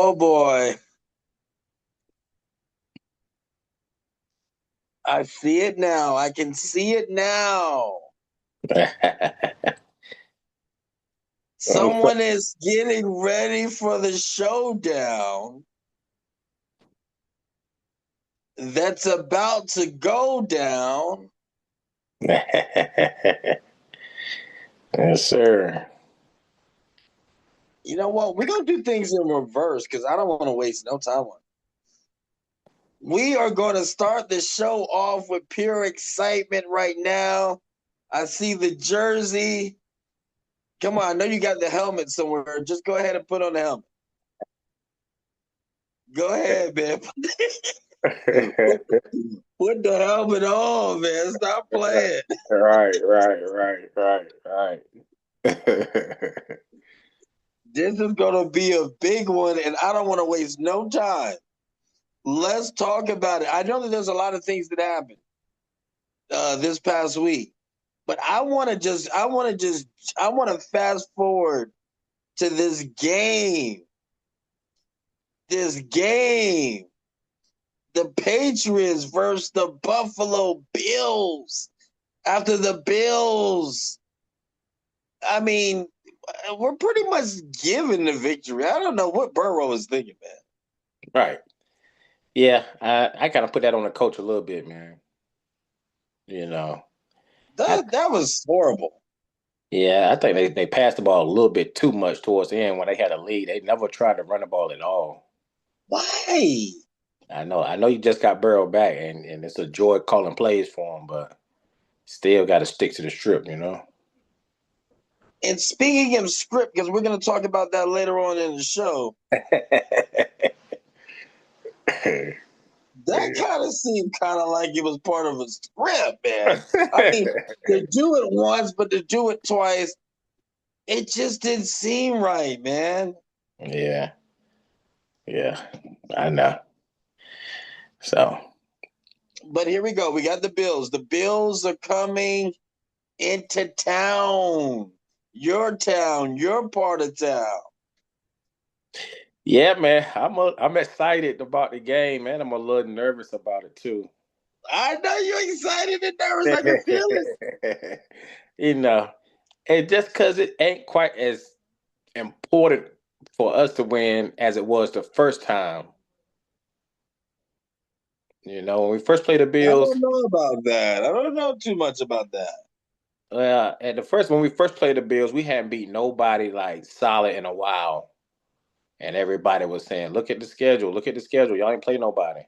Oh boy. I see it now. I can see it now. Someone is getting ready for the showdown that's about to go down. Yes, sir. You know what? We're going to do things in reverse because I don't want to waste no time on it. We are going to start the show off with pure excitement right now. I see the jersey. Come on, I know you got the helmet somewhere. Just go ahead and put on the helmet. Go ahead, man. Put the helmet on, man. Stop playing. Right. This is going to be a big one, and I don't want to waste no time. Let's talk about it. I know that there's a lot of things that happened this past week, but I want to fast forward to this game. This game. The Patriots versus the Buffalo Bills. After the Bills, I mean, we're pretty much given the victory. I don't know what Burrow was thinking, man. Right. Yeah, I kind of put that on the coach a little bit, man. You know, I That was horrible. yeah, I think they passed the ball a little bit too much towards the end when they had a lead. They never tried to run the ball at all. Why? I know you just got Burrow back, and it's a joy calling plays for him, but still got to stick to the strip, you know. And speaking of script, because we're going to talk about that later on in the show, that kind of seemed kind of like it was part of a script, man. I mean, to do it once, but to do it twice, it just didn't seem right, man. Yeah, yeah, I know. So But here we go. We got the Bills. The Bills are coming into town. Your part of town. yeah, man, I'm excited about the game, man. I'm a little nervous about it too. I know you're excited and nervous. I can feel it. You know, and just because it ain't quite as important for us to win as it was the first time. You know, when we first played the I Bills, don't know about that. I don't know too much about that. at the first when we first played the Bills, we hadn't beat nobody like solid in a while, and everybody was saying, "Look at the schedule. Look at the schedule. Y'all ain't play nobody."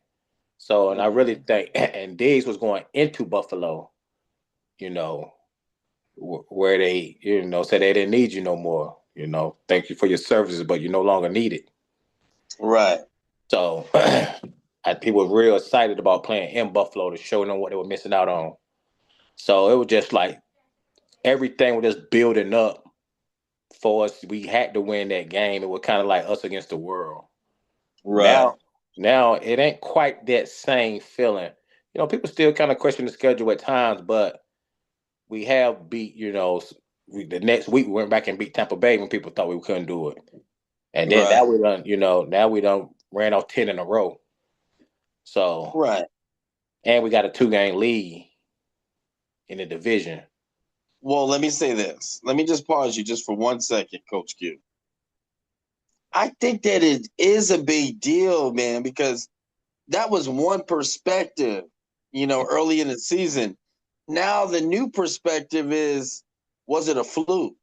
So, and I really Mhm. think, and Diggs was going into Buffalo, you know, where they, said they didn't need you no more. You know, thank you for your services, but you no longer need it. Right. So, people were real excited about playing in Buffalo to show them what they were missing out on. So it was just like everything was just building up for us. We had to win that game. It was kind of like us against the world. Right. Now, now it ain't quite that same feeling. You know, people still kind of question the schedule at times, but we have beat. The next week we went back and beat Tampa Bay when people thought we couldn't do it, and then Right. now we done. Now we done ran off 10 in a row. So, Right. and we got a 2-game lead in the division. Well, let me say this. Let me just pause you just for 1 second, Coach Q. I think that it is a big deal, man, because that was one perspective, early in the season. Now the new perspective is, was it a fluke?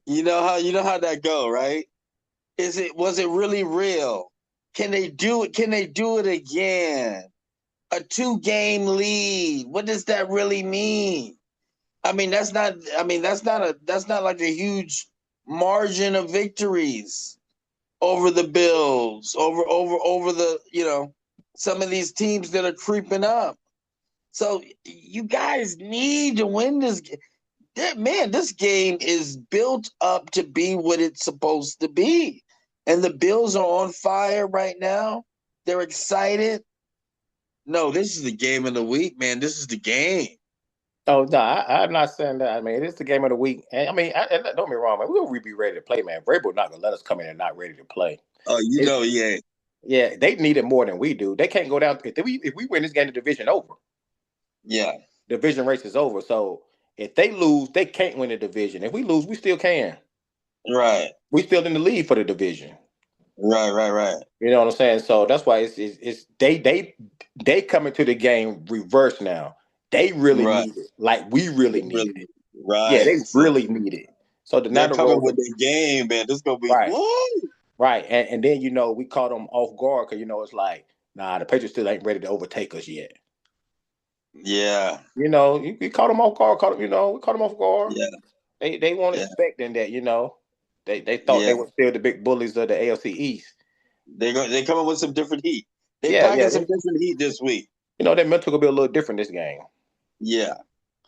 You know how that go, right? Was it really real? Can they do it? Can they do it again? A 2-game lead. What does that really mean? That's not like a huge margin of victories over the Bills, over the, some of these teams that are creeping up. So you guys need to win this. Man, this game is built up to be what it's supposed to be. And the Bills are on fire right now. They're excited. No, this is the game of the week, man. This is the game. Oh no, I'm not saying that. I mean, it's the game of the week, and I mean, don't get me wrong, man. We'll be ready to play, man. Vrabel not gonna let us come in and not ready to play. Oh, yeah. Yeah, they need it more than we do. They can't go down if we win this game, the division over. Yeah. Division race is over. So if they lose, they can't win the division. If we lose, we still can. Right. We still in the lead for the division. Right. You know what I'm saying? So that's why it's they coming to the game reverse now. They really Right. need it, like we really need it. Yeah, Right. they So really need it. So now they're the coming road, with their game, man. This is gonna be right, woo. right, and then we caught them off guard because it's like, nah, the Patriots still ain't ready to overtake us yet. Yeah. We caught them off guard. We caught them off guard. Yeah. They weren't Yeah. expecting that. They thought Yeah. they were still the big bullies of the AFC East. They coming with some different heat. They Yeah, packing yeah. some different heat this week. Their mental gonna be a little different this game. Yeah.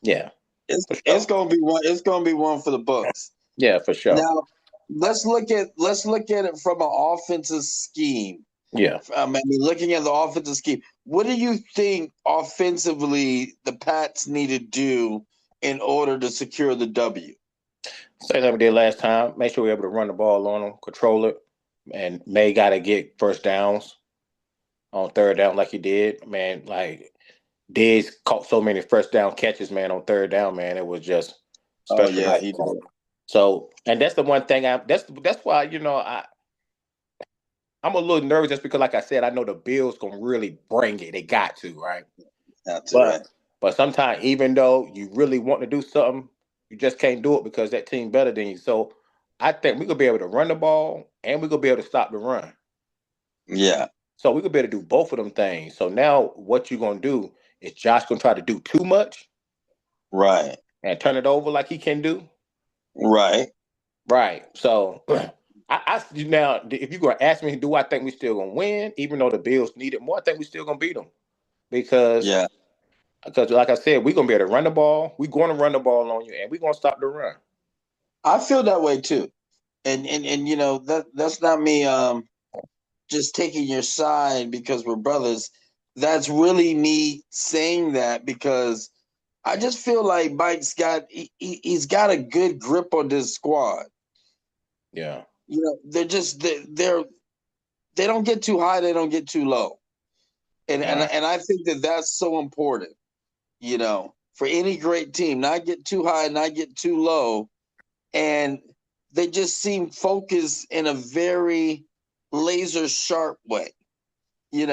Yeah, It's for it's sure. gonna be one. It's gonna be one for the books. Yeah, for sure. Now, let's look at it from an offensive scheme. Yeah. Looking at the offensive scheme, what do you think offensively the Pats need to do in order to secure the W? Same like we did last time. Make sure we're able to run the ball on them, control it, and May got to get first downs on third down like he did. Man, like Diggs caught so many first down catches, man, on third down, man. It was just Oh special yeah, night. he did. So, and that's the one thing that's why I'm a little nervous just because, like I said, I know the Bills gonna really bring it. They got to, right? That's right. But sometimes, even though you really want to do something, you just can't do it because that team better than you. So I think we're gonna be able to run the ball and we're gonna be able to stop the run. Yeah. So we're gonna be able to do both of them things. So now what you're gonna do is Josh gonna try to do too much Right. and turn it over like he can do. Right. Right. So now if you're gonna ask me, do I think we still gonna win, even though the Bills need it more, I think we still gonna beat them. Because Yeah. like I said, we're gonna be able to run the ball. We're gonna run the ball on you and we're gonna stop the run. I feel that way too. And that's not me just taking your side because we're brothers. That's really me saying that because I just feel like Mike's he's got a good grip on this squad. Yeah. They don't get too high, they don't get too low. And Right. and I think that's so important, for any great team, not get too high, not get too low. And they just seem focused in a very laser sharp way. They're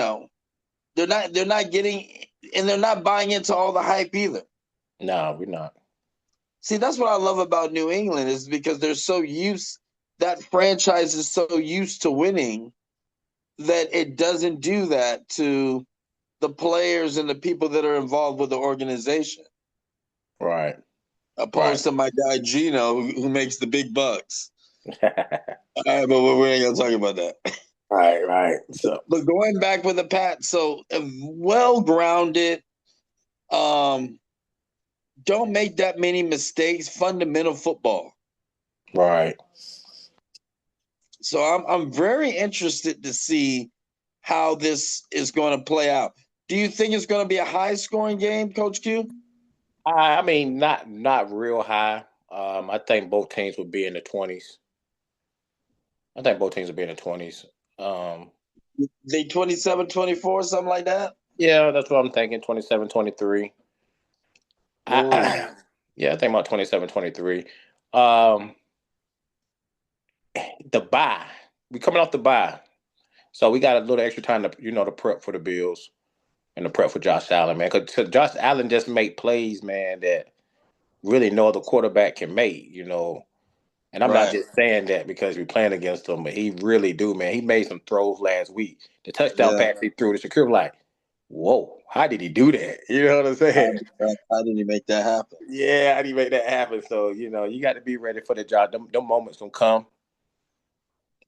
not getting, and they're not buying into all the hype either. No, we're not. See, that's what I love about New England is because that franchise is so used to winning that it doesn't do that to the players and the people that are involved with the organization. Right. Opposed to my guy Gino, who makes the big bucks. All right, but we ain't gonna talk about that. Right. So, But going back with the Pats, so well-grounded, don't make that many mistakes, fundamental football. right. So I'm very interested to see how this is going to play out. Do you think it's going to be a high-scoring game, Coach Q? I mean, not real high. I think both teams will be in the 20s. I think both teams will be in the 20s. They 27-24, something like that? Yeah, that's what I'm thinking. 27-23. Ooh. Yeah, I think about 27-23. Um, the bye. We coming off the bye. So we got a little extra time to prep for the Bills and the prep for Josh Allen, man. Because Josh Allen just make plays, man, that really no other quarterback can make. And I'm not Right. just saying that because we're playing against him, but he really do, man. He made some throws last week. The touchdown Yeah. pass he threw to Shakur, like, whoa, how did he do that? You know what I'm saying? How did he make that happen? Yeah, how did he make that happen? So, you got to be ready for the job. Them moments gonna come.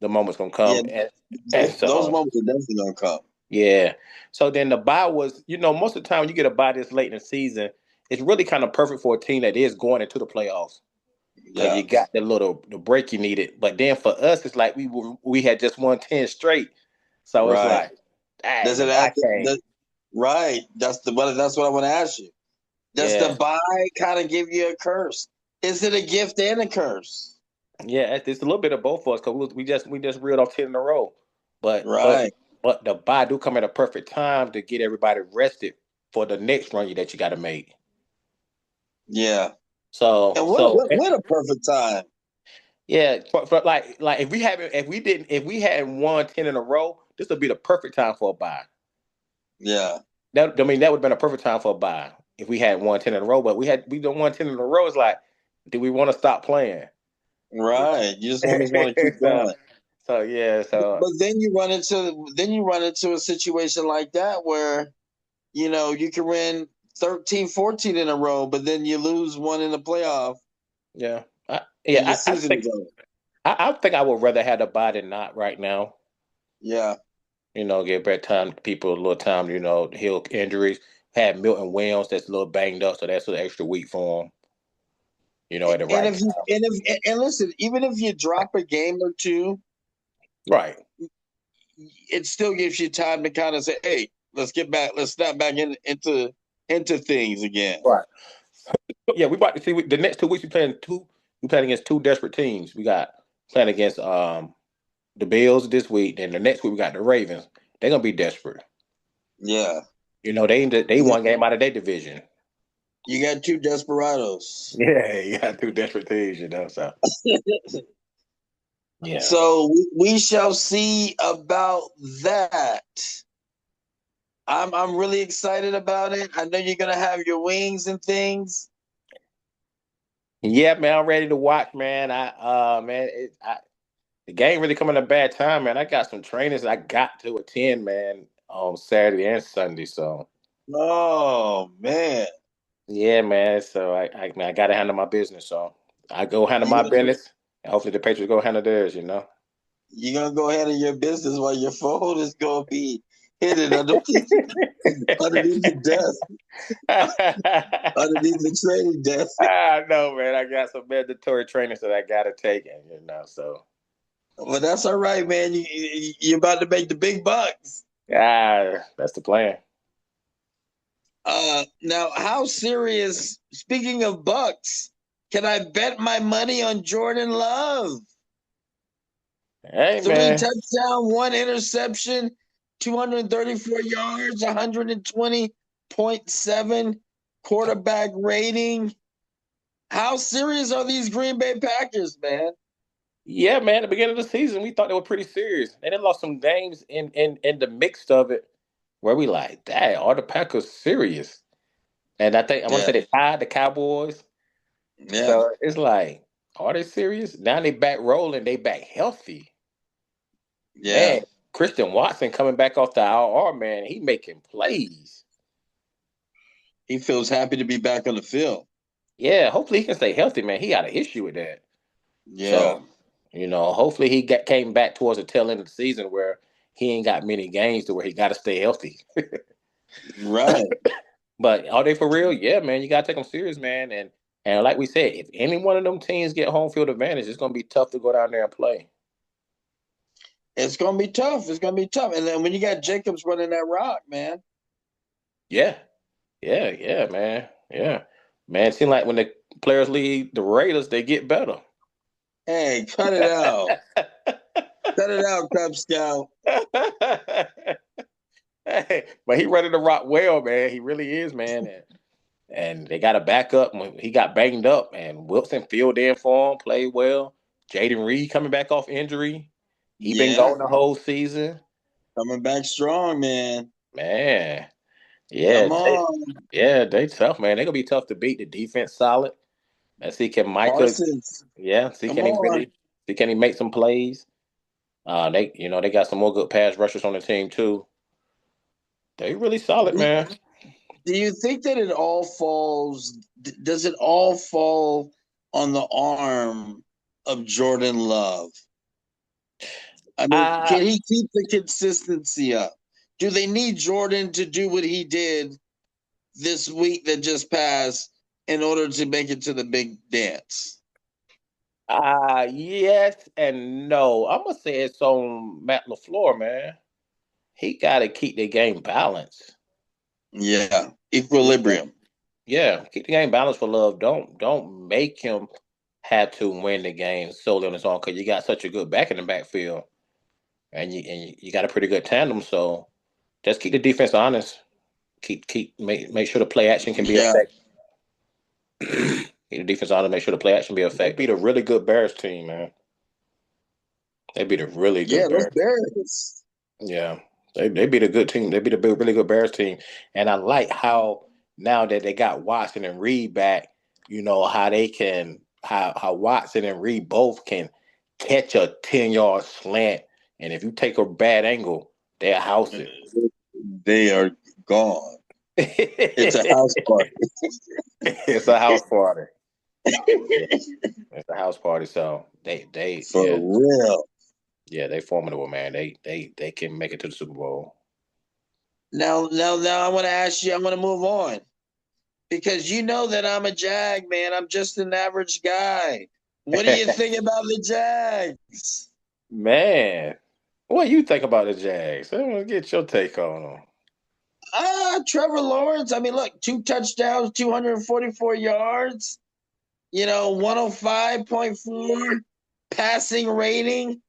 The moments gonna Yeah, come. And those so, moments are definitely gonna come. yeah. So then the bye was, most of the time when you get a bye this late in the season, it's really kind of perfect for a team that is going into the playoffs. Because Yeah. you got the break you needed. But then for us, it's like we had just won 10 straight. So it's Right. like, dang, Does the it bye have to? came. Right. That's what I want to ask you. Does the Yeah. buy kind of give you a curse? Is it a gift and a curse? Yeah, it's a little bit of both of us because we just reeled off 10 in a row. But but Right. but the bye do come at a perfect time to get everybody rested for the next run that you got to make. Yeah. So And so what a perfect time. yeah, for like if we hadn't won 10 in a row, this would be the perfect time for a bye. Yeah. That I mean that would have been a perfect time for a bye if we had won 10 in a row. But we don't won 10 in a row. It's like, do we want to stop playing? You Right. You just want to know? keep going. So yeah, so But then you run into a situation like that where, you can win 13, 14 in a row, but then you lose one in the playoff yeah, and your I season think is over. I think I would rather have the bye than not right now. Yeah. Give back time people a little time, heal injuries. Had Milton Williams that's a little banged up, so that's an extra week for him. At the And right if you time. and listen, even if you drop a game or two, Right. it still gives you time to kind of say, "Hey, let's snap back into things again." Right. Yeah, we about to see the next 2 weeks. We playing against two desperate teams. We got playing against the Bills this week. Then the next week we got the Ravens. They're gonna be desperate. Yeah. They You got, one game out of their division. you got two desperados. Yeah, you got two desperate teams. So yeah, So we shall see about that. I'm really excited about it. I know you're gonna have your wings and things. yeah, man. I'm ready to watch, man. The game really coming at a bad time, man. I got some trainings I got to attend, man, on Saturday and Sunday. So Oh man, yeah, man. So man, I got to handle my business. So I go handle you my gonna, business, and hopefully the Patriots go handle theirs. you gonna go ahead in your business while your phone is gonna be hidden underneath the desk, underneath the training desk. I know, man. I got some mandatory trainings that I got to take, so But that's all right, man. You're about to make the big bucks. that's the plan. Now, how serious? Speaking of bucks, can I bet my money on Jordan Love? Hey, Three man. touchdown, one interception, 234 yards, 120.7 quarterback rating. How serious are these Green Bay Packers, man? Yeah, man. At the beginning of the season, we thought they were pretty serious. And they lost some games in the mix of it where we like, dang, are the Packers serious? And I want to Yeah, say they tied the Cowboys. yeah, So it's like, are they serious? Now they back rolling. They back healthy. yeah. Man, Christian Watson coming back off the IR, man. He making plays. He feels happy to be back on the field. Yeah, hopefully he can stay healthy, man. He got an issue with that. Yeah, So, hopefully he came back towards the tail end of the season where he ain't got many games to where he got to stay healthy. right. But are they for real? Yeah, man. You got to take them serious, man. And like we said, if any one of them teams get home field advantage, it's going to be tough to go down there and play. It's gonna be tough. It's gonna be tough. And then when you got Jacobs running that rock, man. Yeah, yeah, man. Yeah, man. It seems like when the players leave the Raiders, they get better. Hey, cut it out. Cut it out, Cub Scout. Hey, but he running the rock well, man. He really is, man. And they got a backup when he got banged up, and Wilson filled in for him, played well. Jaden Reed coming back off injury. He been Yeah, going the whole season. coming back strong, man. Man, yeah, Come on, they tough, man. They gonna be tough to beat. The defense solid. Let's see, can Micah? Parsons. Yeah, see, Come can he on. really? See, can he make some plays? They got some more good pass rushers on the team too. They really solid, Do man. do you think that it all falls? Does it all fall on the arm of Jordan Love? I mean, Uh, can he keep the consistency up? Do they need Jordan to do what he did this week that just passed in order to make it to the big dance? yes and no. I'm gonna say it's on Matt LaFleur, man. He got to keep the game balanced. Yeah, Yeah, equilibrium. yeah, keep the game balanced for Love. Don't make him have to win the game solely on its own because you got such a good back in the backfield, and you got a pretty good tandem. So just keep the defense honest. Make sure the play action can be Yeah. effective. Keep the defense honest. Make sure the play action be effective. They beat a really good Bears team, man. They beat a really Yeah, good those Bears. Bears. Yeah, they beat a good team. They beat a really good Bears team, and I like how now that they got Watson and Reed back, how they can how Watson and Reed both can catch a 10-yard slant, and if you take a bad angle, they'll house it. They are gone. It's a house party. It's a house party. Yeah, it's a house party. So they For real. yeah, they formidable, man. They can make it to the Super Bowl. Now, I want to ask you. I'm going to move on because you know that I'm a Jag man. I'm just an average guy. What do you think about the Jags? Man, what you think about the Jags? I want to get your take on them. Trevor Lawrence. I mean, look, 2 touchdowns, 244 yards. 105.4 passing rating.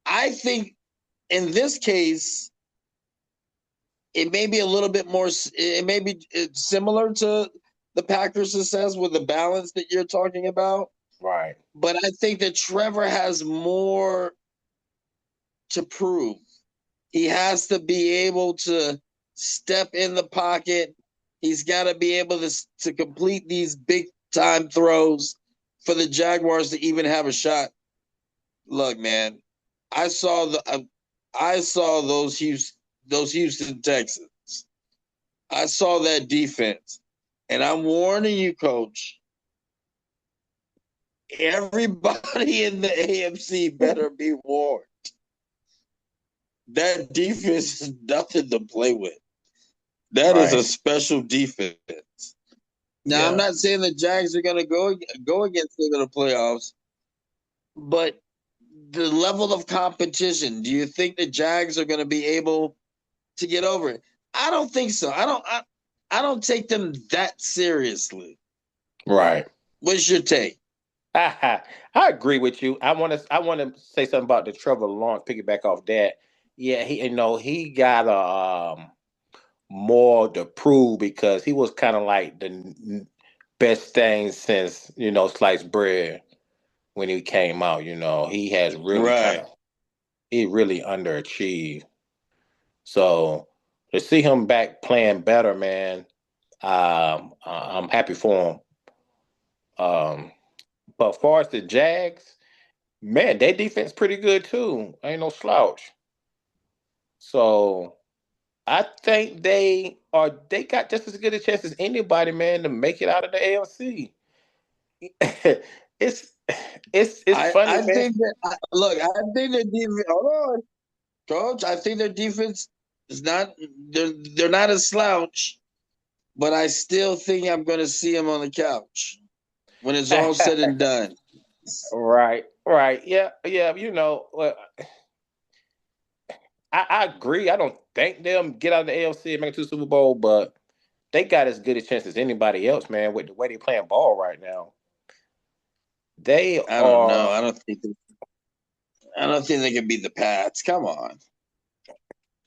I think in this case, it may be a little bit more. It may be similar to the Packers' success with the balance that you're talking about. Right. But I think that Trevor has more to prove. He has to be able to step in the pocket. He's got to be able to complete these big time throws for the Jaguars to even have a shot. Look, man, I saw those Houston Texans. I saw that defense, and I'm warning you, Coach. Everybody in the AFC better be warned. That defense is nothing to play with. That is a special defense. Now, I'm not saying the Jags are going to go against them in the playoffs, but the level of competition, do you think the Jags are going to be able to get over it? I don't think so. I don't take them that seriously. Right. What's your take? I agree with you. I want to say something about the Trevor Lawrence. Piggyback off that. Yeah, he got more to prove because he was kind of like the best thing since sliced bread when he came out. He has really he really underachieved. So to see him back playing better, man, I'm happy for him. But as far as the Jags, man, their defense pretty good too. Ain't no slouch. So I think they got just as good a chance as anybody, man, to make it out of the AFC. it's funny, I man. think that I think their defense. Hold on, Coach. I think their defense is not. They're not a slouch, but I still think I'm going to see them on the couch when it's all said and done. Right. Yeah. Well, I agree. I don't think they'll get out of the AFC and make it to the Super Bowl, but they got as good a chance as anybody else, man, with the way they playing ball right now. They I don't are. know. I don't think they can beat the Pats. Come on,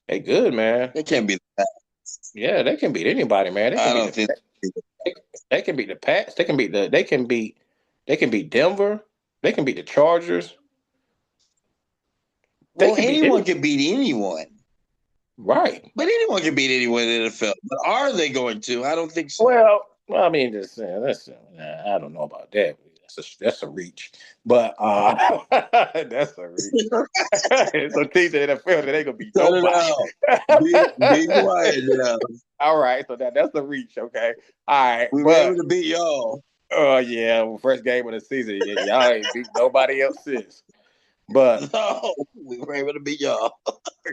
They good, man. they can't beat the Pats. Yeah, they can beat anybody, man. They can I beat don't think. they can beat the Pats. They can beat Denver. They can beat the Chargers. They Well, can beat anyone can beat anyone. Right. But anyone can beat anyone in the NFL. But are they going to? I don't think so. Well, I mean, I don't know about that. That's a reach, but that's a reach. It's a team in the NFL that ain't gonna beat Cut it nobody. out. Be quiet now. All right, so that's a reach. Okay, all right, We were able to beat y'all. Oh yeah, first game of the season. Y'all ain't beat nobody else since. But no, we were able to beat y'all.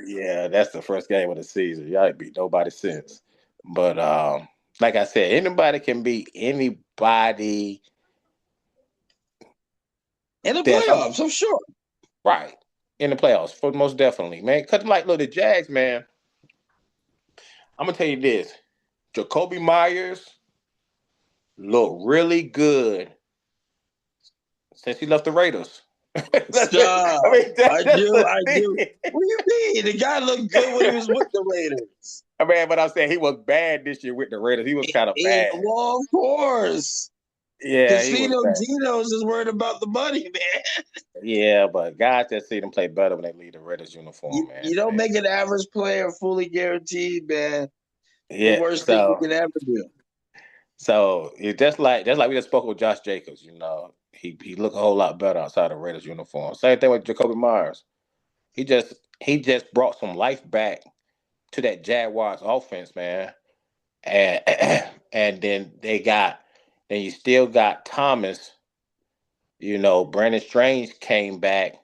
Yeah, that's the first game of the season. Y'all ain't beat nobody since. But like I said, anybody can beat anybody in the playoffs. I'm sure. Right in the playoffs, for most definitely, man. Cause look, the Jags, man. I'm gonna tell you this: Jacoby Myers looked really good Since he left the Raiders. Stop. I do. What do you mean? The guy looked good when he was with the Raiders. I mean, but I'm saying he was bad this year with the Raiders. He was kind of bad. Well, of course. Yeah, Casino Geno's is worried about the money, man. Yeah, but guys that see them play better when they leave the Raiders uniform, man. You don't make an average player fully guaranteed, man. Yeah, the worst thing you can ever do. So it's just like we just spoke with Josh Jacobs. He looked a whole lot better outside the Raiders uniform. Same thing with Jacoby Myers. He just brought some life back to that Jaguars offense, man. And and then you still got Thomas. Brandon Strange came back.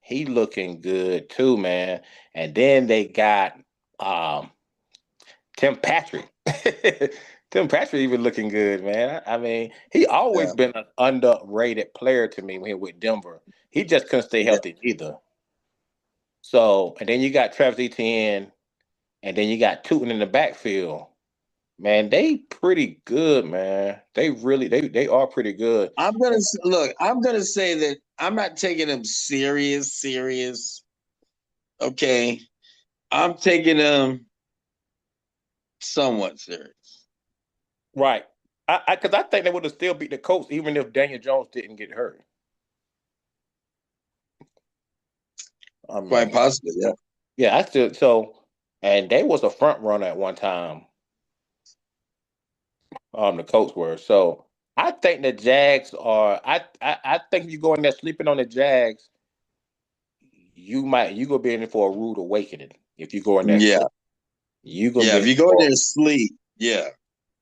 He looking good too, man. And then they got Tim Patrick. Tim Patrick even looking good, man. I mean, he always been an underrated player to me when he was with Denver. He just couldn't stay healthy either. So, and then you got Travis Etienne, and then you got Tootin in the backfield. Man, they pretty good, man. They really they are pretty good. I'm gonna say that I'm not taking them serious. Okay, I'm taking them somewhat serious. Right. Because I think they would have still beat the Colts even if Daniel Jones didn't get hurt. Quite possibly, yeah. Yeah, and they was a front runner at one time. The Colts were. So I think the Jags are. I think you go in there sleeping on the Jags, you gonna be in for a rude awakening if you go in there. Yeah. If you go in there and sleep,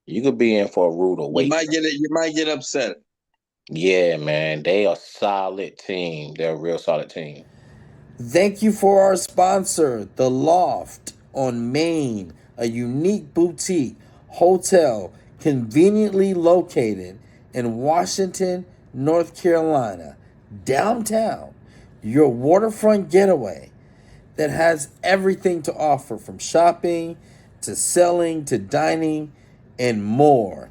you could be in for a rude awakening. You might get upset. Yeah, man, they are a solid team. They're a real solid team. Thank you for our sponsor, The Loft on Main, a unique boutique hotel conveniently located in Washington, North Carolina, downtown, your waterfront getaway that has everything to offer from shopping to selling to dining and more.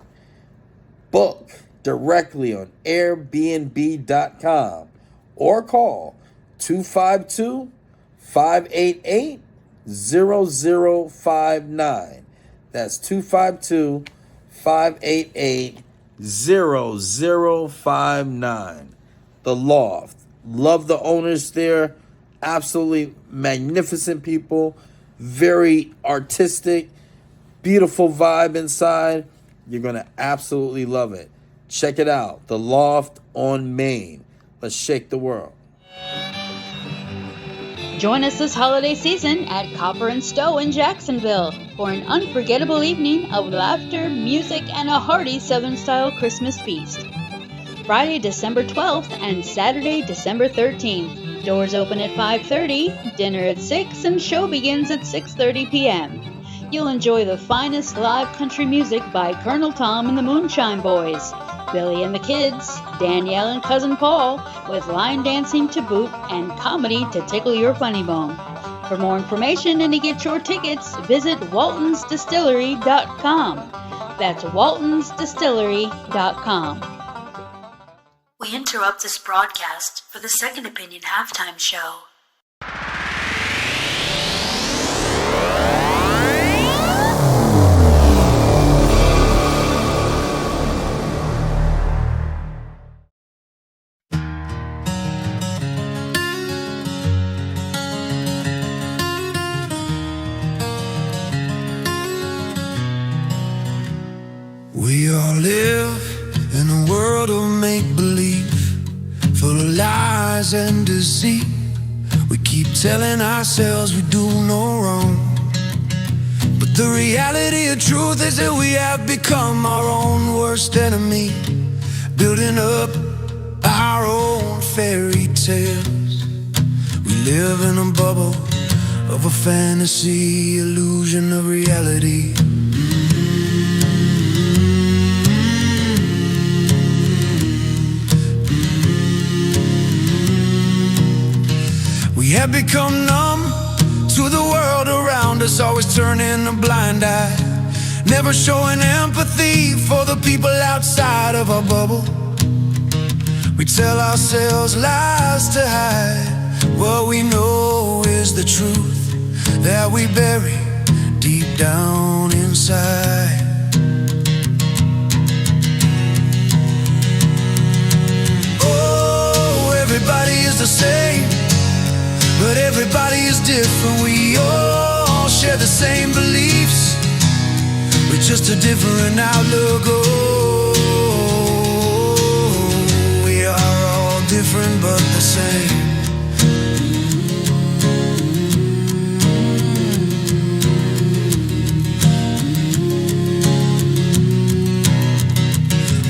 Book directly on Airbnb.com or call 252-588-0059. That's 252-588-0059. The Loft. Love the owners there. Absolutely magnificent people. Very artistic. Beautiful vibe inside. You're going to absolutely love it. Check it out. The Loft on Main. Let's shake the world. Join us this holiday season at Copper and Stowe in Jacksonville for an unforgettable evening of laughter, music, and a hearty Southern-style Christmas feast. Friday, December 12th and Saturday, December 13th. Doors open at 5:30, dinner at 6, and show begins at 6:30 p.m. You'll enjoy the finest live country music by Colonel Tom and the Moonshine Boys, Billy and the Kids, Danielle and Cousin Paul, with line dancing to boot and comedy to tickle your funny bone. For more information and to get your tickets, visit waltonsdistillery.com. That's waltonsdistillery.com. We interrupt this broadcast for the Second Opinion halftime show. We all live in a world of make-believe, full of lies and deceit. We keep telling ourselves we do no wrong, but the reality of truth is that we have become our own worst enemy, building up our own fairy tales. We live in a bubble of a fantasy, illusion of reality. We have become numb to the world around us, always turning a blind eye, never showing empathy for the people outside of our bubble. We We tell ourselves lies to hide what we know is the truth that we bury deep down inside. Oh, everybody is the same, but everybody is different. We all share the same beliefs with just a different outlook. Oh, we are all different but the same.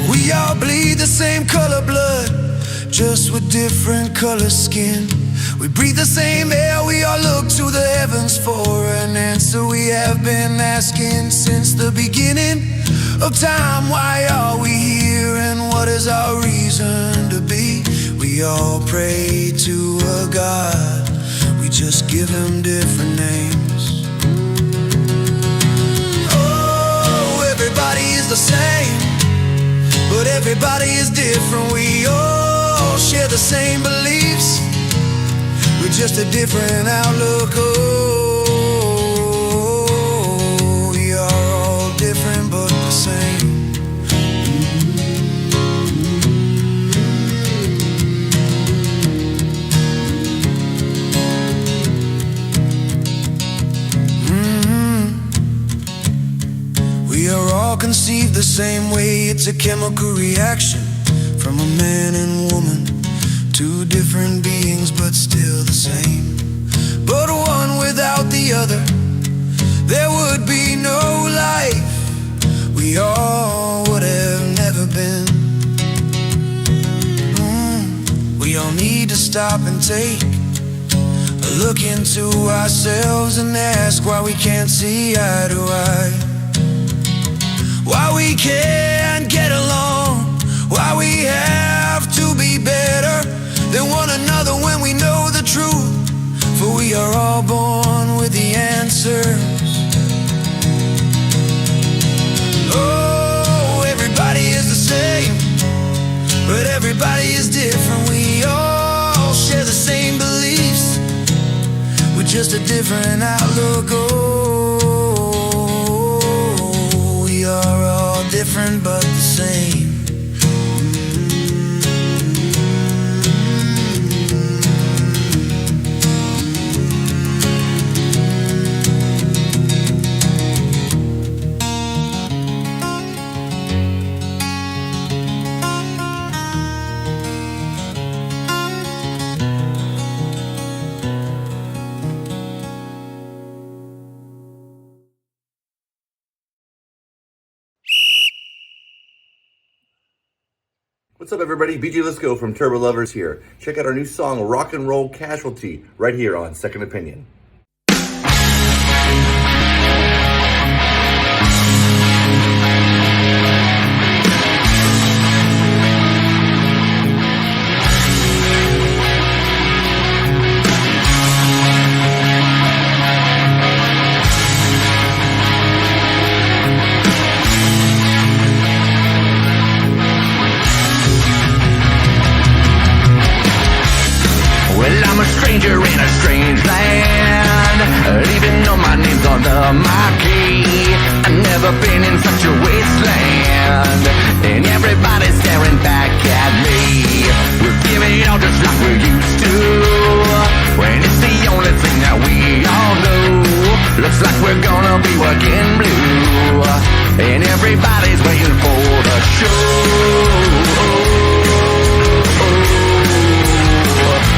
We all bleed the same color blood, just with different color skin. We breathe the same air, we all look to the heavens for an answer. We have been asking since the beginning of time, why are we here and what is our reason to be? We all pray to a God, we just give him different names. Oh, everybody is the same, but everybody is different. We all share the same beliefs with just a different outlook. Oh, we are all different but the same. We are all conceived the same way. It's a chemical reaction from a man and woman, two different beings but still the same. But one without the other, there would be no life. We all would have never been. We all need to stop and take a look into ourselves and ask why we can't see eye to eye, why we can't get along, why we have to be better than one another when we know the truth. For we are all born with the answers. Oh, everybody is the same, but everybody is different. We all share the same beliefs with just a different outlook. Oh, we are all different but the same. What's up, everybody? BJ Let's Go from Turbo Lovers here. Check out our new song, Rock and Roll Casualty, right here on Second Opinion. I'm a stranger in a strange land, even though my name's on the marquee. I've never been in such a wasteland, and everybody's staring back at me. We're giving it all just like we used to, when it's the only thing that we all know. Looks like we're gonna be working blue, and everybody's waiting for the show.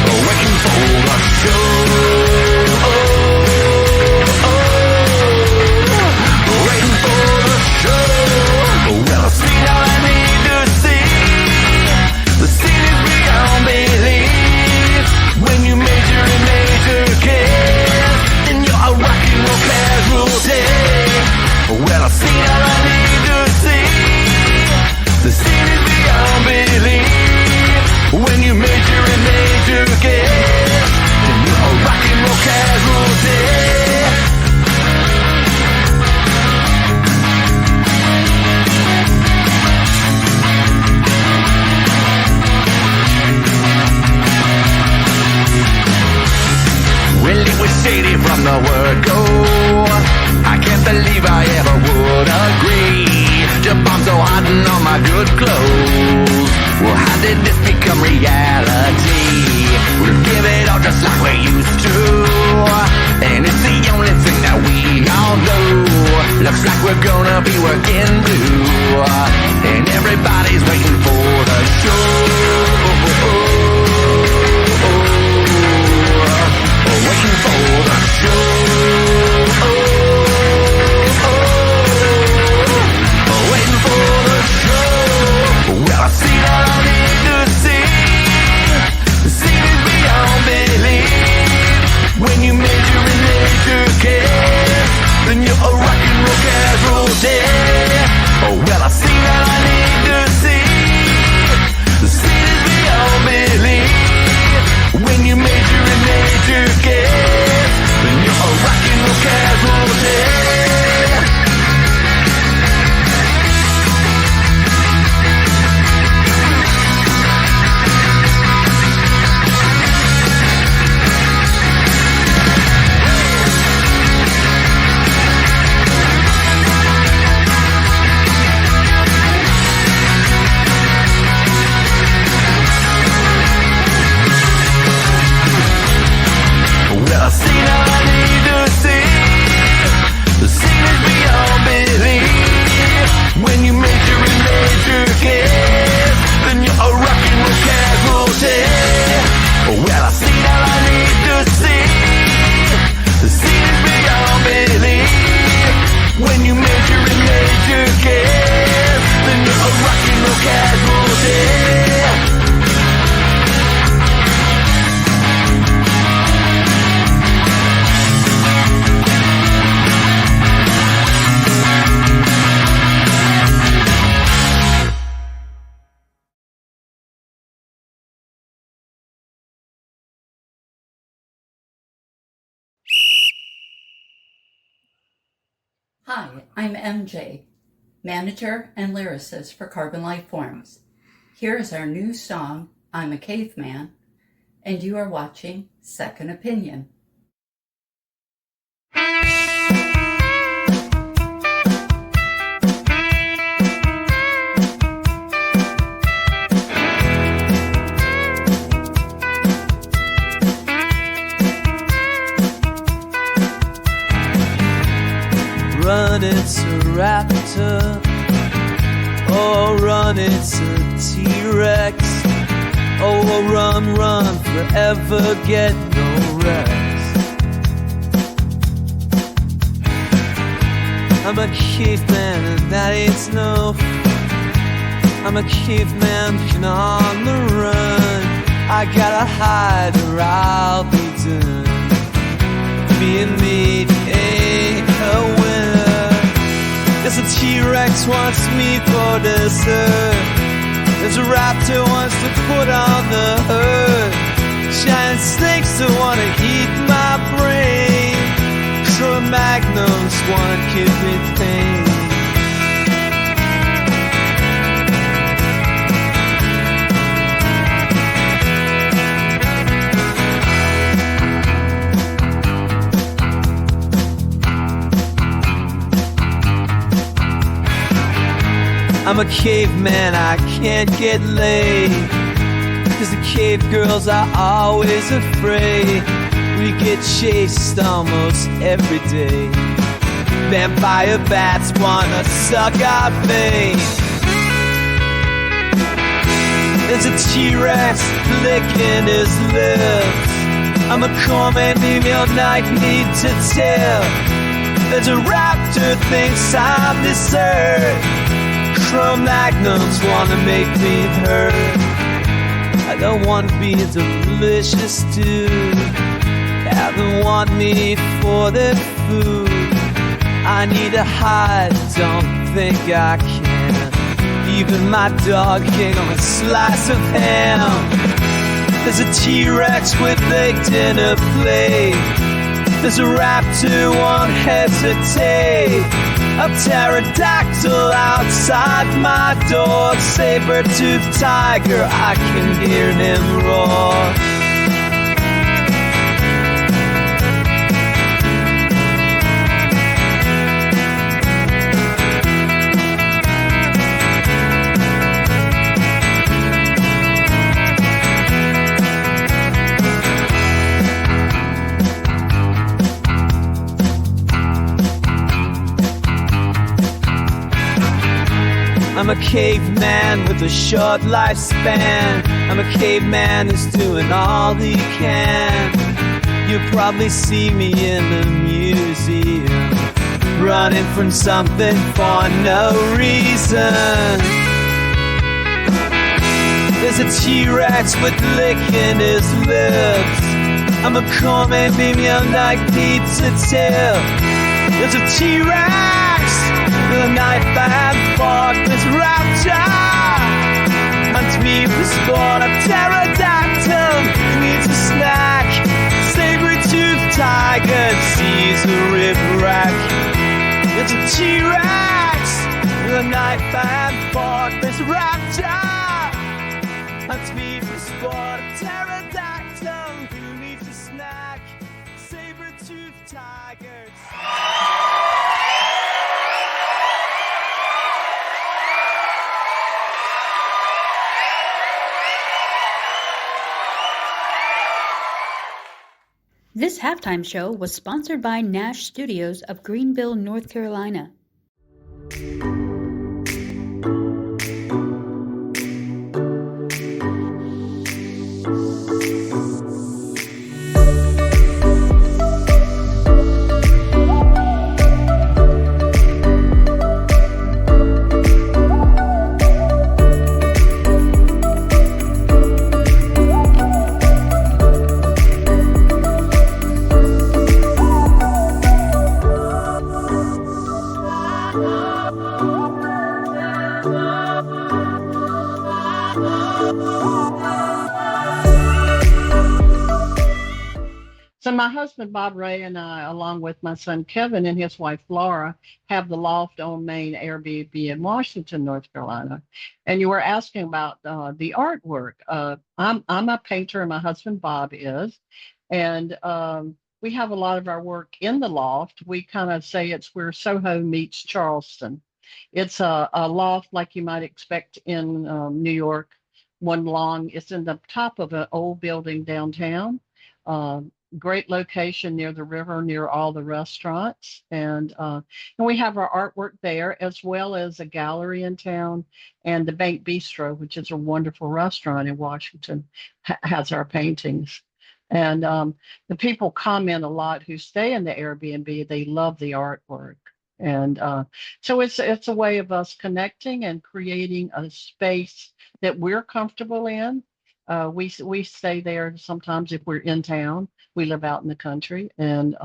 Waiting for the show. Waiting for the show. Well, speak out at me from the word go. I can't believe I ever would agree to bomb so hot and on my good clothes. Well, how did this become reality? We'll give it all just like we used to, and it's the only thing that we all do. Looks like we're gonna be working blue, and everybody's waiting for the show. Waiting for the show. Waiting for the show. Well, I see that I need to see. See this beyond belief. When you major in nature care, then you're a rock and roll casualty. Oh, well, I see that I need to see. See this beyond belief. When you major in nature care, then you're a rock and roll casualty. I see that I need to see. The scene is beyond belief. When you major in major case, then you're a rock and roll casualty. Well, I see that I need to see. The scene is beyond belief. When you major in major case, then you're a rock and roll casualty. Hi, I'm MJ, manager and lyricist for Carbon Life Forms. Here is our new song, I'm a Caveman, and you are watching Second Opinion. Run, it's a raptor. Oh, run, it's a T-Rex. Oh, run, run, forever, get no rest. I'm a caveman and that ain't snuff. I'm a caveman looking on the run. I gotta hide or I'll be done. Being made ain't a winner. There's a T-Rex wants me for dessert. There's a raptor wants to put on the herd. Giant snakes that wanna eat my brain. Cro-Magnums wanna give me pain. I'm a caveman, I can't get laid, 'cause the cave girls are always afraid. We get chased almost every day. Vampire bats wanna suck our veins. There's a T-Rex licking his lips. I'm a common email night need to tell. There's a raptor thinks I'm dessert. Cro-Magnums wanna make me hurt. I don't want to be a delicious dude. They want me for their food. I need to hide, don't think I can. Even my dog ain't on a slice of ham. There's a T-Rex with a dinner plate. There's a raptor, won't hesitate. A pterodactyl outside my door. Saber-toothed tiger, I can hear him roar. a caveman with a short lifespan. I'm a caveman who's doing all he can. You'll probably see me in the museum, running from something for no reason. There's a T-Rex with licking his lips. I'm a common meme like pizza tip. There's a T-Rex with a knife and fork. This raptor hunts me for sport. A pterodactyl needs a snack. Saber-toothed tiger sees a rip-rack. There's a T-Rex with a knife and fork. This raptor hunts me for sport. A pterodactyl who needs a snack. Saber-toothed tigers. This halftime show was sponsored by Nash Studios of Greenville, North Carolina. So my husband, Bob Ray, and I, along with my son Kevin and his wife Laura, have the Loft on Main Airbnb in Washington, North Carolina. And you were asking about the artwork. I'm a painter, and my husband Bob is. And we have a lot of our work in the Loft. We kind of say it's where Soho meets Charleston. It's a loft like you might expect in New York, one long. It's in the top of an old building downtown. Great location near the river, near all the restaurants. And we have our artwork there, as well as a gallery in town, and the Bank Bistro, which is a wonderful restaurant in Washington, has our paintings. And the people comment a lot who stay in the Airbnb. They love the artwork. And so it's a way of us connecting and creating a space that we're comfortable in. We stay there sometimes if we're in town. We live out in the country, and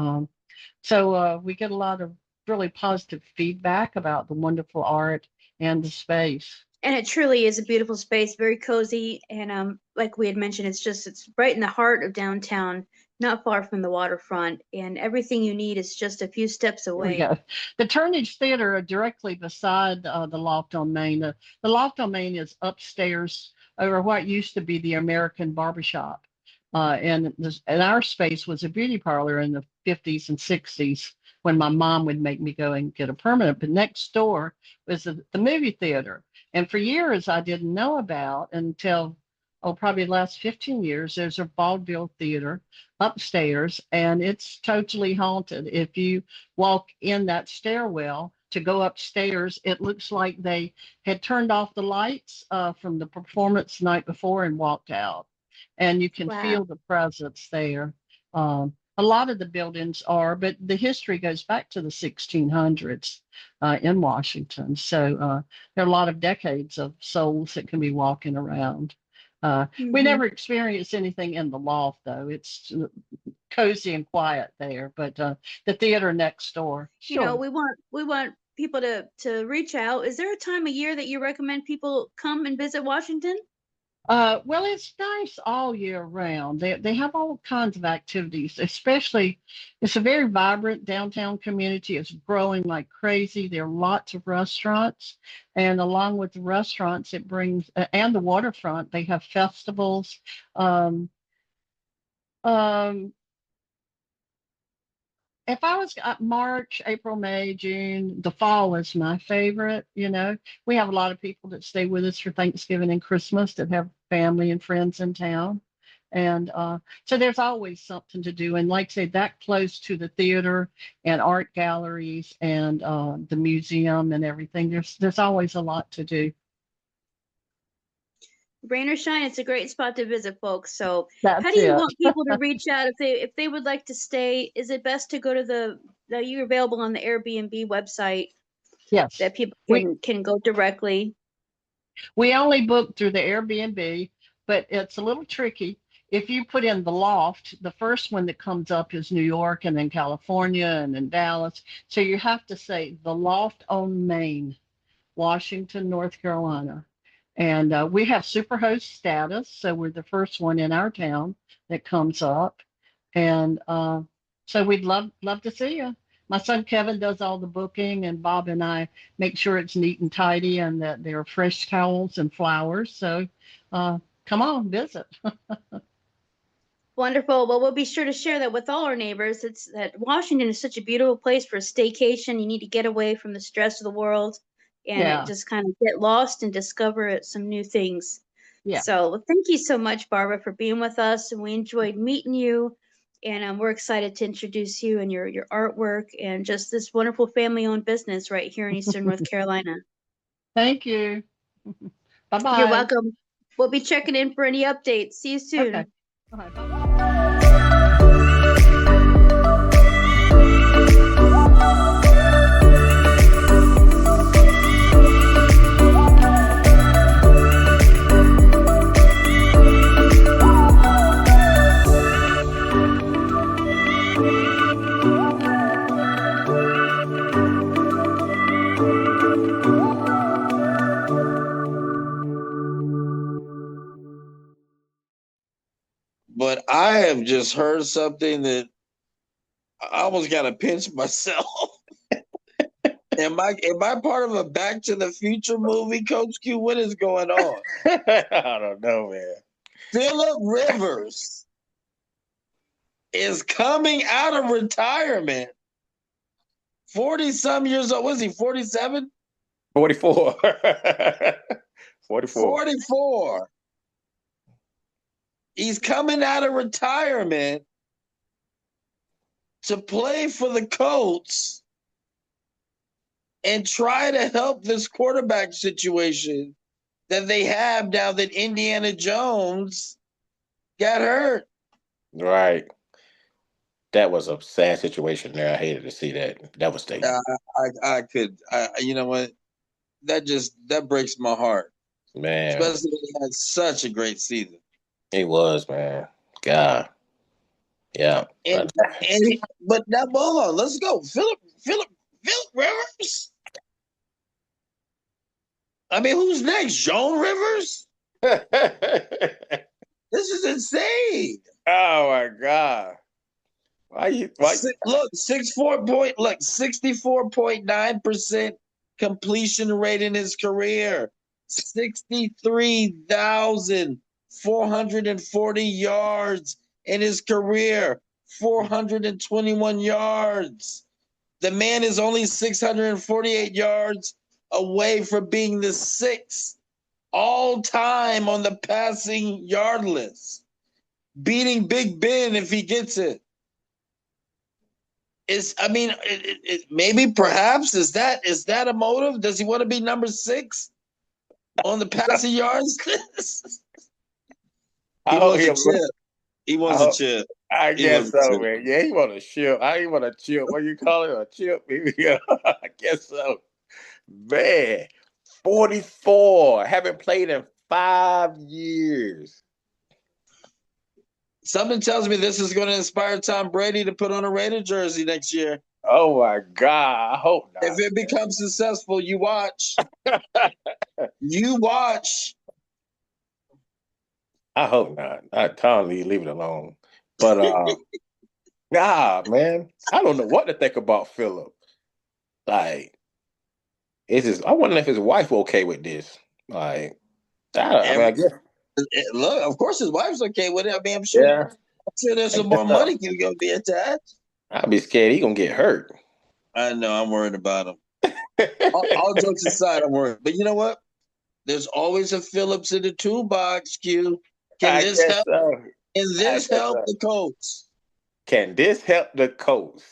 so we get a lot of really positive feedback about the wonderful art and the space. And it truly is a beautiful space, very cozy, and like we had mentioned, it's right in the heart of downtown, not far from the waterfront, and everything you need is just a few steps away. There we go. The Turnage Theater directly beside the Loft on Main. The Loft on Main is upstairs over what used to be the American Barbershop. And our space was a beauty parlor in the 50s and 60s when my mom would make me go and get a permanent. But next door was the movie theater. And for years, I didn't know about until, probably the last 15 years, there's a vaudeville theater upstairs, and it's totally haunted. If you walk in that stairwell to go upstairs, it looks like they had turned off the lights from the performance the night before and walked out. And you can feel the presence there. A lot of the buildings are, but the history goes back to the 1600s in Washington. So there are a lot of decades of souls that can be walking around. We never experienced anything in the Loft, though. It's cozy and quiet there, but the theater next door. Sure. You know, we want people to reach out. Is there a time of year that you recommend people come and visit Washington? Well, it's nice all year round. They have all kinds of activities, especially it's a very vibrant downtown community. It's growing like crazy. There are lots of restaurants, and along with the restaurants, it brings and the waterfront. They have festivals. If I was March, April, May, June, the fall is my favorite. You know, we have a lot of people that stay with us for Thanksgiving and Christmas that have family and friends in town. And so there's always something to do. And like I said, that close to the theater and art galleries and the museum and everything, there's always a lot to do. Rain or shine, it's a great spot to visit, folks. So, That's how do you it. want people to reach out if they would like to stay? Is it best to go to you're available on the Airbnb website Yes. that people We can go directly? we only book through the Airbnb, but it's a little tricky. If you put in the loft, the first one that comes up is New York and then California and then Dallas. So you have to say the loft on Main, Washington, North Carolina. And we have superhost status, so we're the first one in our town that comes up. And so we'd love to see you. My son Kevin does all the booking, and Bob and I make sure it's neat and tidy and that there are fresh towels and flowers. So come on, visit. Wonderful. Well, we'll be sure to share that with all our neighbors. It's that Washington is such a beautiful place for a staycation. You need to get away from the stress of the world and Yeah. just kind of get lost and discover some new things. Yeah. So thank you so much, Barbara, for being with us. And we enjoyed meeting you. And we're excited to introduce you and your artwork and just this wonderful family-owned business right here in Eastern North Carolina. Thank you. Bye-bye. You're welcome. We'll be checking in for any updates. See you soon. Okay. Bye-bye. But I have just heard something that I almost got to pinch myself. Am I part of a Back to the Future movie, Coach Q? What is going on? I don't know, man. Philip Rivers is coming out of retirement. 40-some years old. Was he 47? 44. 44. 44. He's coming out of retirement to play for the Colts and try to help this quarterback situation that they have now that Indiana Jones got hurt. Right. That was a sad situation there. I hated to see that. Devastating. You know what? That breaks my heart. Man. Especially when he had such a great season. He was, man. God. Yeah. But now, hold on. Let's go. Philip Rivers? I mean, who's next? Joan Rivers? This is insane. Oh my God. Look, 64.9% completion rate in his career. 63,440 yards in his career. 421 yards. The man is only 648 yards away from being the sixth all-time on the passing yard list, beating Big Ben if he gets it. Maybe perhaps is that a motive? Does he want to be number 6 on the passing yards list? He wants a chip. He wants a chip. I guess so, man. Yeah, he want a chip. I ain't want a chip. What you call it? A chip? Yeah, I guess so. Man, 44. Haven't played in 5 years. Something tells me this is going to inspire Tom Brady to put on a Raider jersey next year. Oh, my God. I hope not. If it becomes successful, you watch. You watch. I hope not. Tom Lee, leave it alone. But, nah, man. I don't know what to think about Philip. Like, I wonder if his wife okay with this. Like, I guess. Look, of course his wife's okay with it. I mean, I'm sure. Yeah. I'm sure there's some more money going to be attached. I'd be scared he's going to get hurt. I know. I'm worried about him. all jokes aside, I'm worried. But you know what? There's always a Phillips in the toolbox, Q. Can this help? Can this help the Colts? Can this help the Colts?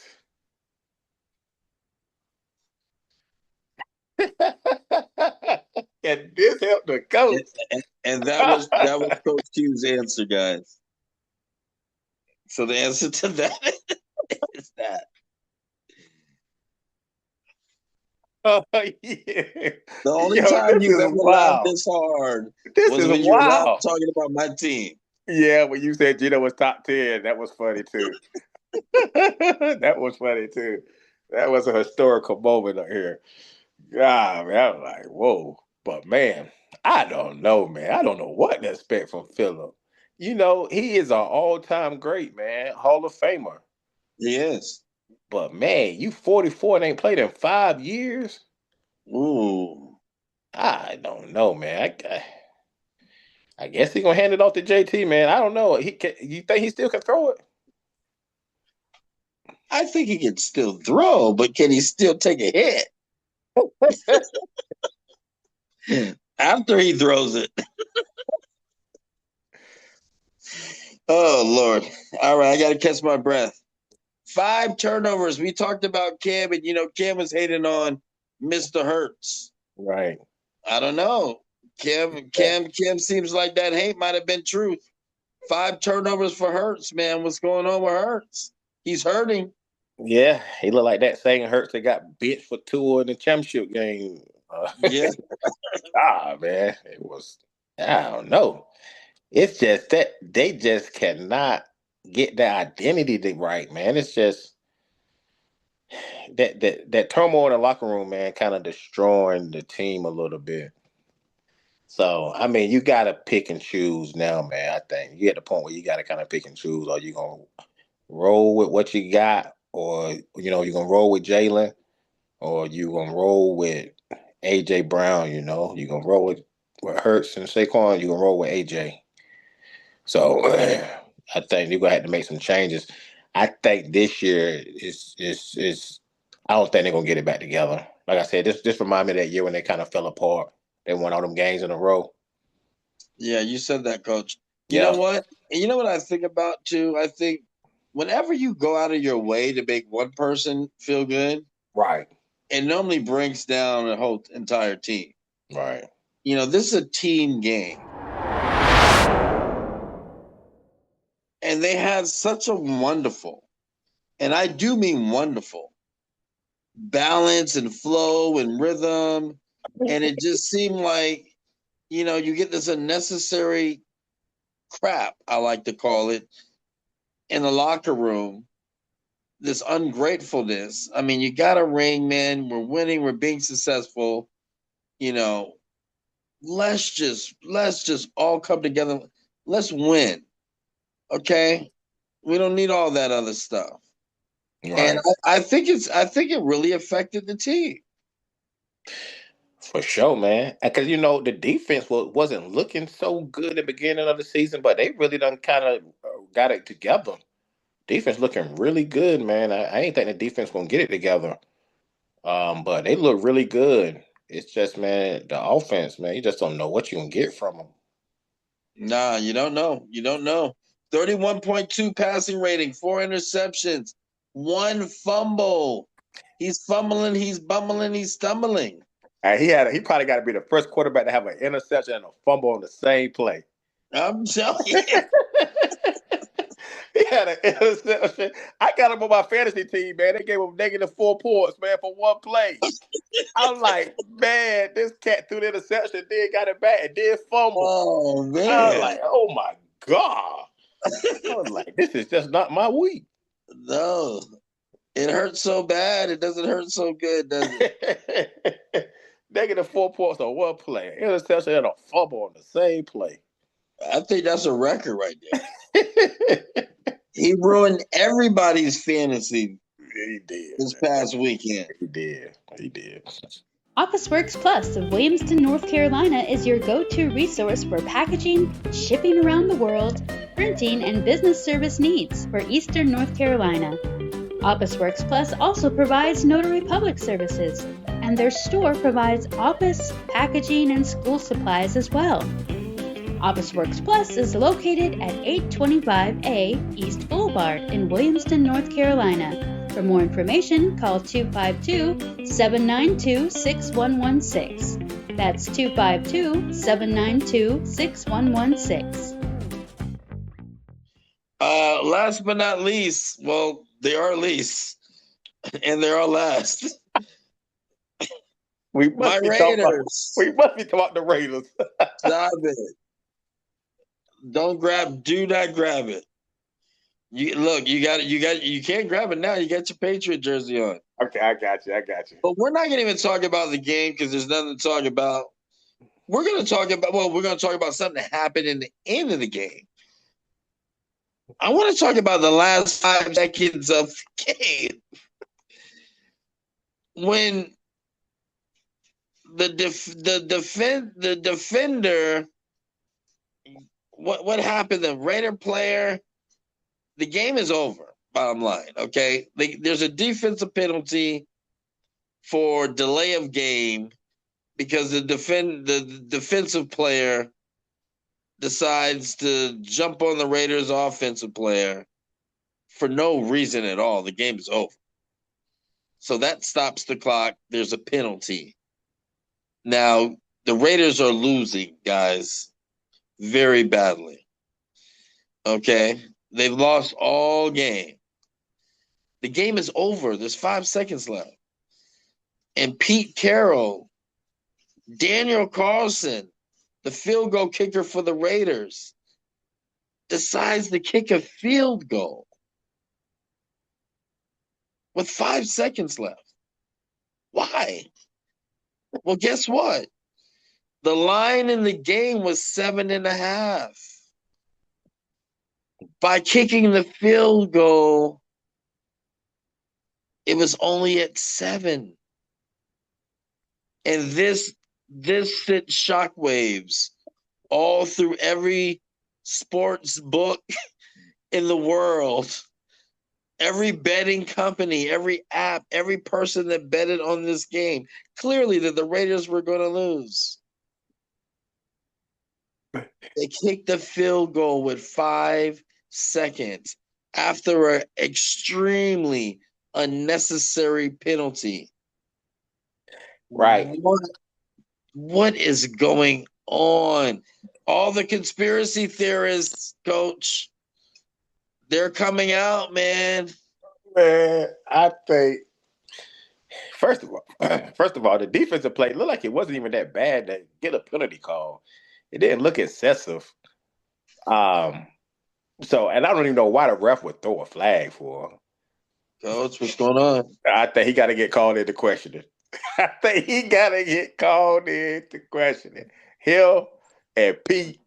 Can Can this help the coach? And that was Coach Q's answer, guys. So the answer to that is that. Oh, yeah. The only time you've ever laughed this hard was when you were talking about my team. Yeah, when you said Gino was top 10, that was funny too. That was funny too. That was a historical moment up here. God, man, I was like, whoa. But man, I don't know, man. I don't know what to expect from Phillip. You know, he is an all-time great, man. Hall of Famer. He is. But man, you 44 and ain't played in 5 years? Ooh. I don't know, man. I guess he's gonna hand it off to JT, man. I don't know. You think he still can throw it? I think he can still throw, but can he still take a hit? After he throws it. Oh, Lord. All right, I got to catch my breath. 5 turnovers. We talked about Cam, and, Cam was hating on Mr. Hurts. Right. I don't know. Cam seems like that hate might have been truth. 5 turnovers for Hurts, man. What's going on with Hurts? He's hurting. Yeah, he looked like that same Hurts that got bit for 2 in the championship game. Yeah. Man. It was, I don't know. It's just that they just cannot get their identity right, man. It's just that turmoil in the locker room, man, kind of destroying the team a little bit. So, I mean, you got to pick and choose now, man. I think you get the point where you got to kind of pick and choose. Are you going to roll with what you got, or, you're going to roll with Jalen, or you going to roll with A.J. Brown, You're going to roll with Hurts and Saquon, you're going to roll with A.J. So, I think you're going to have to make some changes. I think this year is I don't think they're going to get it back together. Like I said, this reminds me of that year when they kind of fell apart. They won all them games in a row. Yeah, you said that, Coach. You know what? And you know what I think about, too? I think whenever you go out of your way to make one person feel good, right, it normally brings down the whole entire team. Right. This is a team game. And they had such a wonderful, and I do mean wonderful, balance and flow and rhythm. And it just seemed like, you get this unnecessary crap, I like to call it, in the locker room, this ungratefulness. I mean, you got a ring, man. We're winning. We're being successful. Let's just all come together. Let's win. Okay? We don't need all that other stuff. Right. And I think it really affected the team. For sure, man. Because, the defense wasn't looking so good at the beginning of the season, but they really done kind of got it together. Defense looking really good, man. I ain't think the defense going to get it together. But they look really good. It's just, man, the offense, man, you just don't know what you can get from them. Nah, you don't know. 31.2 passing rating, 4 interceptions, 1 fumble. He's fumbling, he's bumbling, he's stumbling. And he probably got to be the first quarterback to have an interception and a fumble on the same play. I'm telling you. He had an interception. I got him on my fantasy team, man. They gave him -4 points, man, for 1 play. I'm like, man, this cat threw the interception, then got it back, and then fumbled. Oh, man. I was like, oh, my God. I was like, this is just not my week. No. It hurts so bad, it doesn't hurt so good, does it? -4 points on 1 play. Interception and a fumble on the same play. I think that's a record right there. He ruined everybody's fantasy. He did. This past weekend. He did. OfficeWorks Plus of Williamston, North Carolina is your go-to resource for packaging, shipping around the world, printing, and business service needs for Eastern North Carolina. OfficeWorks Plus also provides notary public services, and their store provides office, packaging, and school supplies as well. OfficeWorks Plus is located at 825A East Boulevard in Williamston, North Carolina. For more information, call 252-792-6116. That's 252-792-6116. Last but not least, well, they are least, and they're all last. We My must be Raiders. we must be talking about the Raiders. Stop it. Do not grab it. You can't grab it now. You got your Patriot jersey on. Okay, I got you. But we're not gonna even talk about the game because there's nothing to talk about. We're gonna talk about something that happened in the end of the game. I want to talk about the last 5 seconds of the game. When the defender, what happened? The Raider player, the game is over. Bottom line, okay. There's a defensive penalty for delay of game because the defensive player decides to jump on the Raiders' offensive player for no reason at all. The game is over. So that stops the clock. There's a penalty. Now, the Raiders are losing, guys, very badly. Okay? They've lost all game. The game is over. There's 5 seconds left. And Pete Carroll, Daniel Carlson, the field goal kicker for the Raiders, decides to kick a field goal with 5 seconds left. Why? Well, guess what? The line in the game was 7.5. By kicking the field goal, it was only at 7. And this sent shockwaves all through every sports book in the world. Every betting company, every app, every person that betted on this game, clearly that the Raiders were going to lose. They kicked the field goal with 5 seconds after an extremely unnecessary penalty. Right. What is going on? All the conspiracy theorists, Coach, they're coming out, man. Man, I think first of all, the defensive play looked like it wasn't even that bad to get a penalty call. It didn't look excessive. So, and I don't even know why the ref would throw a flag for him. Coach, what's going on? I think he got to get called into questioning. Him and Pete,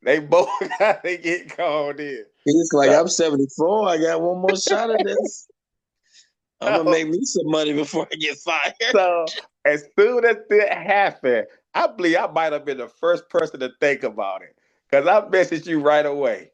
they both got to get called in. He's like, I'm 74. I got one more shot at this. I'm going to make me some money before I get fired. So, as soon as that happened, I believe I might have been the first person to think about it. Because I messaged you right away.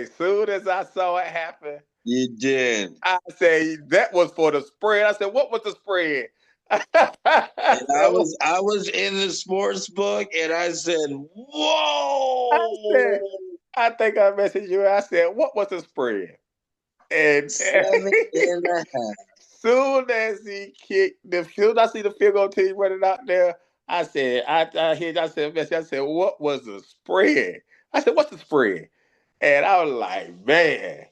Soon as I saw it happen. You did. I said, that was for the spread. I said, what was the spread? And I was in the sports book, and I said, whoa. I think I messaged you. I said, what was the spread? And 7.5. Soon as he kicked the field, I see the field goal team running out there. I said, what was the spread? I said, what's the spread? And I was like, man,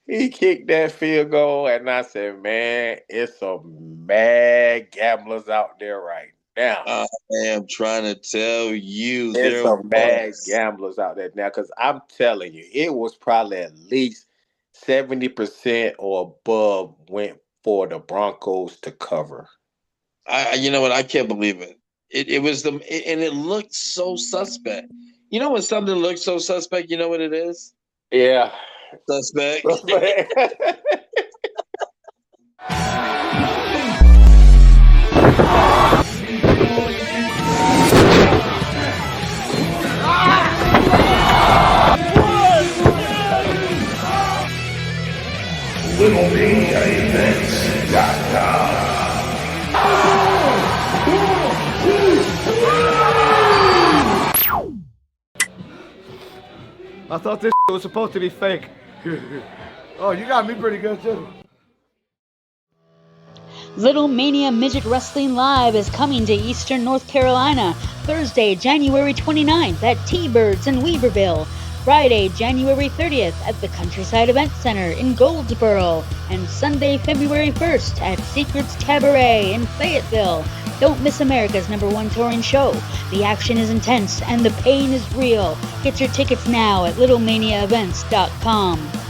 he kicked that field goal. And I said, man, it's some mad gamblers out there right now. I am trying to tell you. There's some mad gamblers out there now. Because I'm telling you, it was probably at least 70% or above went for the Broncos to cover. You know what? I can't believe it. It was and it looked so suspect. You know when something looks so suspect, you know what it is? Yeah. Suspect. I thought this was supposed to be fake. Oh, you got me pretty good too. Little Mania Midget Wrestling Live is coming to Eastern North Carolina Thursday, January 29th at T-Birds in Weaverville, Friday, January 30th at the Countryside Event Center in Goldsboro, and Sunday, February 1st at Secrets Cabaret in Fayetteville. Don't miss America's #1 touring show. The action is intense and the pain is real. Get your tickets now at littlemaniaevents.com.